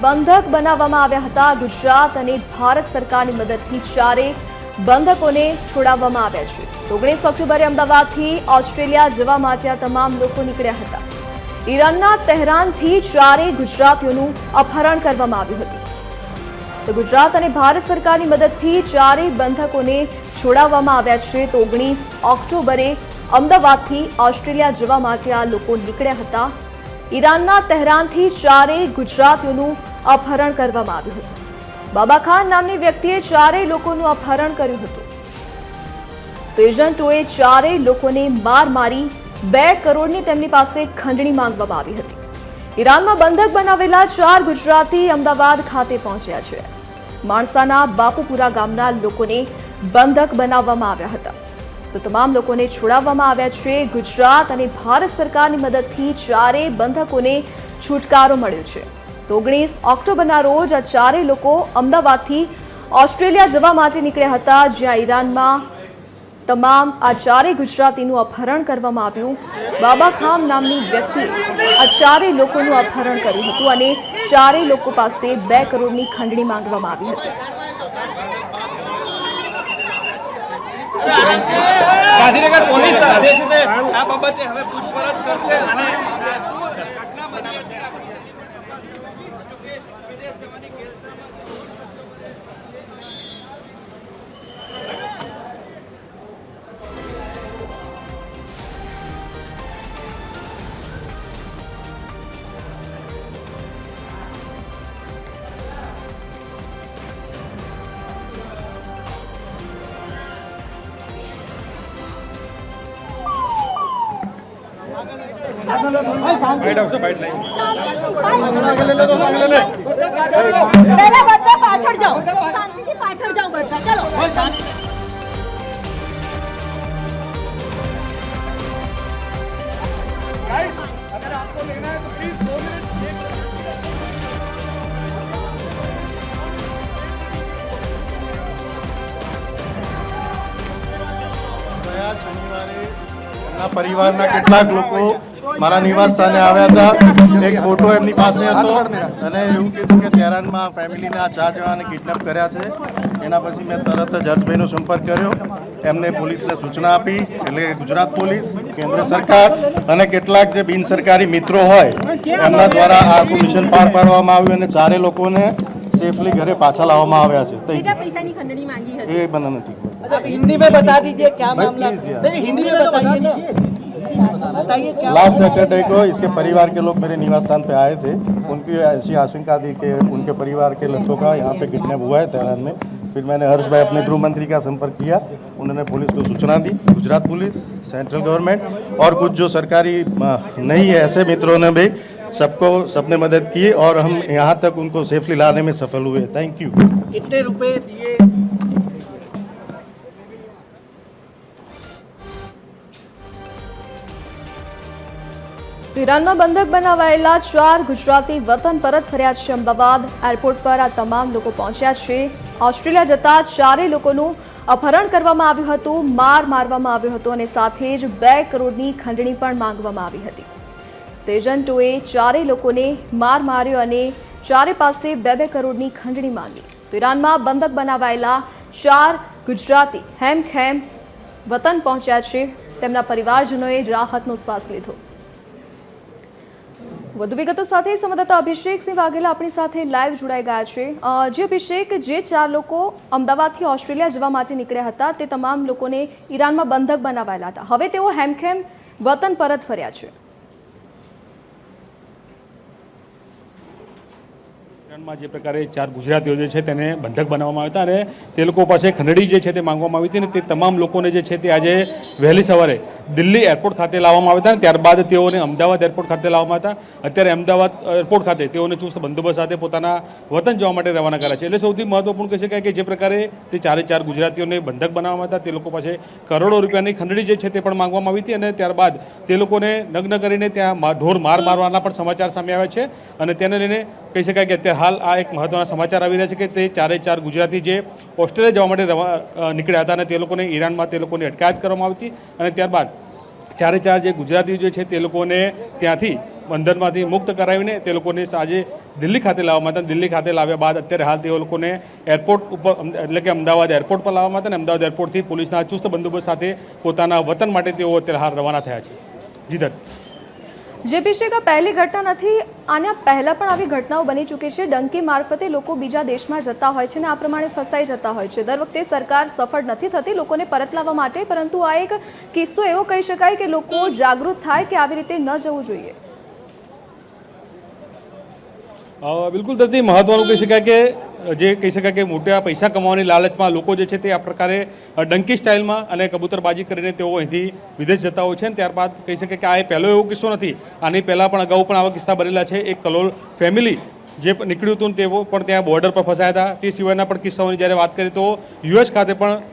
બંધક બનાવવામાં આવ્યા હતા। ગુજરાત અને ભારત સરકારની મદદથી ચારે બંધકોને છોડાવવામાં આવ્યા છે। 19 ઓક્ટોબરે અમદાવાદથી ઓસ્ટ્રેલિયા જવા માટે આ તમામ લોકો નીકળ્યા હતા। ઈરાનના તહેરાનથી ચારે ગુજરાતીઓનું અપહરણ કરવામાં આવ્યું હતું। તો ગુજરાત અને ભારત સરકારની મદદથી ચારે બંધકોને છોડાવવામાં આવ્યા છે। તો 19 ઓક્ટોબરે અમદાવાદથી ઓસ્ટ્રેલિયા જવા માટે આ લોકો નીકળ્યા હતા। ઈરાનના તહેરાનથી ચારે ગુજરાતીઓનું અપહરણ કરવામાં આવ્યું હતું। બાબા ખાન નામની વ્યક્તિએ ચારેય લોકોનું અપહરણ કર્યું હતું। તો એજન્ટોએ ચારેય લોકોને માર મારી 2 કરોડની તેમની પાસે ખંડણી માંગવામાં આવી હતી। ઈરાનમાં બંધક બનાવેલા 4 ગુજરાતી અમદાવાદ ખાતે પહોંચ્યા છે। માણસાના બાપુપુરા ગામના લોકોને બંધક બનાવવામાં આવ્યા હતા। તો તમામ લોકોને છોડાવવામાં આવ્યા છે। ગુજરાત અને ભારત સરકારની મદદથી ચારેય બંધકોને છુટકારો મળ્યો છે। તો 19 ઓક્ટોબરના રોજ આ ચારેય લોકો અમદાવાદથી ઓસ્ટ્રેલિયા જવા માટે નીકળ્યા હતા, જ્યાં ઈરાનમાં તમામ આ ચારેય ગુજરાતીનું અપહરણ કરવામાં આવ્યું। બાબા ખાન નામની વ્યક્તિએ આ ચારેય લોકોનું અપહરણ કર્યું હતું અને ચારેય લોકો પાસે 2 કરોડની ખંડણી માંગવામાં આવી હતી। ગાંધીનગર પોલીસ જે છે તે આ બાબતે હવે પૂછપરછ કરશે અને શું ઘટના બની હતી बाइट આવશે બાઇટ લઈ પહેલા બધા પાછળ જાઓ, શાંતિથી પાછળ જાઓ બધા, ચલો गाइस अगर आपको लेना है तो प्लीज 2 मिनट ગયા શનિવારે એમના પરિવારના કેટલાક લોકો મારા નિવાસ સ્થાને આવ્યા હતા। એક ફોટો એમની પાસે હતો અને એવું કીધું કે તેહરાનમાં ફેમિલીને આ 4 જણાને કિડનેપ કર્યા છે। એના પછી મેં તરત જ હર્ષભાઈનો સંપર્ક કર્યો, એમને પોલીસને સૂચના આપી, એટલે ગુજરાત પોલીસ, કેન્દ્ર સરકાર અને કેટલાક જે બિન સરકારી મિત્રો હોય એમના દ્વારા આ આખું મિશન પાર પાડવામાં આવ્યું અને ચારે લોકોને सेफली घरे पाछा लावવામાં આવ્યા છે। कितना पैसा की खंडनी मांगी है? ये बना नहीं। आप हिंदी में बता दीजिए क्या मामला। नहीं हिंदी में बताइए ना, बताइए क्या। लास्ट सैटरडे को इसके परिवार के लोग मेरे निवास स्थान पे आए थे। उनकी ऐसी आशंका थी कि उनके परिवार के लोगों का यहाँ पे किडनैप हुआ है तेहरान में। फिर मैंने हर्ष भाई अपने गृह मंत्री का संपर्क किया, उन्होंने पुलिस को सूचना दी, गुजरात पुलिस, सेंट्रल गवर्नमेंट और कुछ जो सरकारी नहीं है ऐसे मित्रों ने भी सबने मदद की और हम यहाँ तक उनको सेफली लाने में सफल हुए। Thank you. कितने रुपए दिए? તો ઈરાનમાં બંધક બનાવાયેલા 4 ગુજરાતી વતન પરત ફર્યા છે। અમદાવાદ એરપોર્ટ પર આ તમામ લોકો પહોંચ્યા છે। ઓસ્ટ્રેલિયા જતા ચારેય લોકોનું અપહરણ કરવામાં આવ્યું હતું, માર મારવામાં આવ્યો હતો અને સાથે જ 2 કરોડની ખંડણી પણ માંગવામાં આવી હતી। તો એજન્ટોએ ચારેય લોકોને માર માર્યો અને ચારે પાસે 2 કરોડની ખંડણી માંગી। તો ઈરાનમાં બંધક બનાવાયેલા 4 ગુજરાતી હેમખેમ વતન પહોંચ્યા છે। તેમના પરિવારજનોએ રાહતનો શ્વાસ લીધો। વધુ વિગતો સાથે સંવાદદાતા અભિષેક સિંહ વાઘેલા આપણી સાથે લાઈવ જોડાઈ ગયા છે। જે અભિષેક, જે 4 લોકો અમદાવાદથી ઓસ્ટ્રેલિયા જવા માટે નીકળ્યા હતા તે તમામ લોકોને ઈરાનમાં બંધક બનાવાયેલા હતા, હવે તેઓ હેમખેમ વતન પરત ફર્યા છે। માં જે પ્રકારે 4 ગુજરાતીઓ જે છે તેને બંધક બનાવવામાં આવ્યા હતા અને તે લોકો પાસે ખંડણી જે છે તે માંગવામાં આવી હતી અને તે તમામ લોકોને જે છે તે આજે વહેલી સવારે દિલ્હી એરપોર્ટ ખાતે લાવવામાં આવ્યા હતા અને ત્યારબાદ તેઓને અમદાવાદ એરપોર્ટ ખાતે લાવવામાં હતા। અત્યારે અમદાવાદ એરપોર્ટ ખાતે તેઓને ચુસ્ત બંદોબસ્ત સાથે પોતાના વતન જવા માટે રવાના કર્યા છે। એટલે સૌથી મહત્વપૂર્ણ કહી શકાય કે જે પ્રકારે તે 4 ગુજરાતીઓને બંધક બનાવવામાં હતા તે લોકો પાસે કરોડો રૂપિયાની ખંડણી જે છે તે પણ માંગવામાં આવી હતી અને ત્યારબાદ તે લોકોને નગ્ન કરીને ત્યાં ઢોર માર મારવાના પણ સમાચાર સામે આવ્યા છે અને તેને લઈને કહી શકાય કે અત્યારે હાલ આ એક મહત્વના સમાચાર આવી રહ્યા છે કે તે 4 ગુજરાતી જે ઓસ્ટ્રેલિયા જવા માટે નીકળ્યા હતા અને તે લોકોને ઈરાનમાં તે લોકોની અટકાયત કરવામાં આવી હતી અને ત્યારબાદ 4 જે ગુજરાતીઓ જે છે તે લોકોને ત્યાંથી બંધનમાંથી મુક્ત કરાવીને તે લોકોને આજે દિલ્હી ખાતે લાવવામાં હતા. દિલ્હી ખાતે લાવ્યા બાદ અત્યારે હાલ તે લોકોને એરપોર્ટ ઉપર એટલે કે અમદાવાદ એરપોર્ટ પર લાવવામાં હતા અને અમદાવાદ એરપોર્ટથી પોલીસના ચુસ્ત બંદોબસ્ત સાથે પોતાના વતન માટે તેઓ અત્યારે હાલ રવાના થયા છે. જી દત્ત. જે અભિષેક આ પહેલી ઘટના નથી, આના પહેલા પણ આવી ઘટનાઓ બની ચૂકી છે. ડંકી મારફતે લોકો બીજા દેશમાં જતા હોય છે અને આ પ્રમાણે ફસાઈ જતા હોય છે. દર વખતે સરકાર સફળ નથી થતી લોકોને પરત લાવવા માટે, પરંતુ આ એક કિસ્સો એવો કહી શકાય કે લોકો જાગૃત થાય કે આવી રીતે ન જવું જોઈએ. બિલકુલ તરતી મહત્વનું કહી શકાય કે જે કહી શકાય કે મોટા પૈસા કમાવાની લાલચમાં લોકો જે છે તે આ પ્રકારે ડંકી સ્ટાઇલમાં અને કબૂતરબાજી કરીને તેઓ અહીંથી વિદેશ જતા હોય છે. અને ત્યારબાદ કહી શકાય કે આ એ પહેલો એવો કિસ્સો નથી. આની પહેલાં પણ અગાઉ પણ આવા કિસ્સા બનેલા છે. એક કલોલ ફેમિલી જે નીકળ્યું હતું તેઓ પણ ત્યાં બોર્ડર પર ફસાયા હતા. તે સિવાયના પણ કિસ્સાઓની જ્યારે વાત કરીએ તો યુએસ ખાતે પણ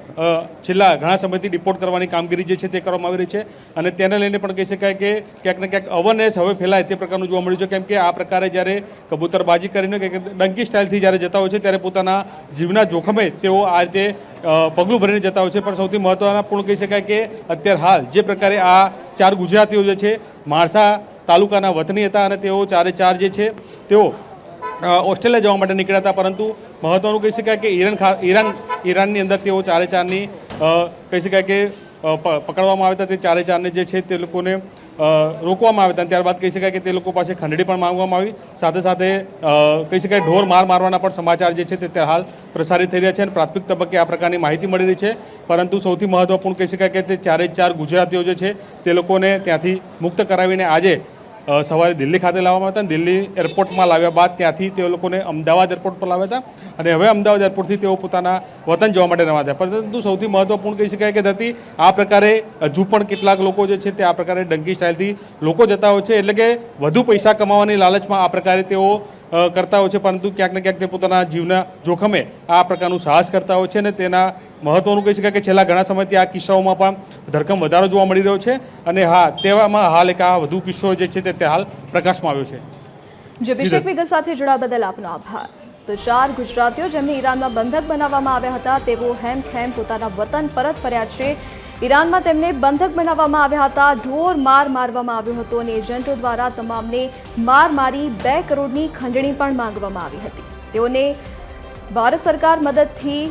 છેલ્લા ઘણા સમયથી ડિપોર્ટ કરવાની કામગીરી જે છે તે કરવામાં આવી રહી છે. અને તેને લઈને પણ કહી શકાય કે ક્યાંક ને ક્યાંક અવેરનેસ હવે ફેલાય તે પ્રકારનું જોવા મળ્યું છે. કેમ કે આ પ્રકારે જ્યારે કબૂતરબાજી કરીને કે ડંકી સ્ટાઇલથી જ્યારે જતા હોય છે ત્યારે પોતાના જીવના જોખમે તેઓ આ રીતે પગલું ભરીને જતા હોય છે. પણ સૌથી મહત્વપૂર્ણ કહી શકાય કે અત્યારે હાલ જે પ્રકારે આ 4 ગુજરાતીઓ જે છે માણસા તાલુકાના વતની હતા અને તેઓ ચારે ચાર જે છે તેઓ ઓસ્ટ્રેલિયા જવા માટે નીકળ્યા હતા. પરંતુ મહત્વનું કહી શકાય કે ઈરાનની અંદર તેઓ ચારે ચારની કહી શકાય કે પકડવામાં આવ્યા હતા. તે ચારે ચારને જે છે તે લોકોને રોકવામાં આવ્યા હતા. ત્યારબાદ કહી શકાય કે તે લોકો પાસે ખંડણી પણ માંગવામાં આવી. સાથે સાથે કહી શકાય ઢોર માર મારવાના પણ સમાચાર જે છે તે હાલ પ્રસારિત થઈ રહ્યા છે અને પ્રાથમિક તબક્કે આ પ્રકારની માહિતી મળી રહી છે. પરંતુ સૌથી મહત્વપૂર્ણ કહી શકાય કે તે ચારે ચાર ગુજરાતીઓ જે છે તે લોકોને ત્યાંથી મુક્ત કરાવીને આજે સવારે દિલ્હી ખાતે લાવવામાં હતા. દિલ્હી એરપોર્ટમાં લાવ્યા બાદ ત્યાંથી તે લોકોને અમદાવાદ એરપોર્ટ પર લાવ્યા હતા અને હવે અમદાવાદ એરપોર્ટથી તેઓ પોતાના વતન જવા માટે રવાના થયા. પરંતુ સૌથી મહત્વપૂર્ણ કહી શકાય કે ધરતી આ પ્રકારે હજુ પણ કેટલાક લોકો જે છે તે આ પ્રકારે ડંકી સ્ટાઇલથી લોકો જતા હોય છે. એટલે કે વધુ પૈસા કમાવાની લાલચમાં આ પ્રકારે તેઓ કરતા હોય છે. પરંતુ ક્યાંક ને ક્યાંક તે પોતાના જીવના જોખમે આ પ્રકારનું સાહસ કરતા હોય છે અને તેના મહત્વનું કહી શકાય કે છેલ્લા ઘણા સમયથી આ કિસ્સાઓમાં પણ ધરખમ વધારો જોવા મળી રહ્યો છે. અને હા, તેવામાં હાલ એક આ વધુ કિસ્સો જે છે તે હાલ પ્રકાશમાં આવ્યો છે. જે અભિષેક વિગત સાથે જોડાવા બદલ આપનો આભાર. તો 4 ગુજરાતીઓ જેમને ઈરાનમાં બંધક બનાવવામાં આવ્યા હતા તેઓ હેમખેમ પોતાના વતન પરત ફર્યા છે. ઈરાનમાં તેમને બંધક બનાવવામાં આવ્યા હતા. ઢોર માર મારવામાં આવ્યો હતો અને એજન્ટો દ્વારા તમામને માર મારી 2 કરોડની ખંડણી પણ માંગવામાં આવી હતી. તેઓને ભારત સરકાર મદદથી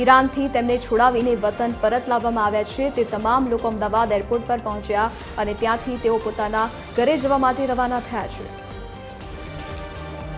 ઈરાનથી તેમને છોડાવીને વતન પરત લાવવામાં આવ્યા છે. તે તમામ લોકો અમદાવાદ એરપોર્ટ પર પહોંચ્યા અને ત્યાંથી તેઓ પોતાના ઘરે જવા માટે રવાના થયા છે.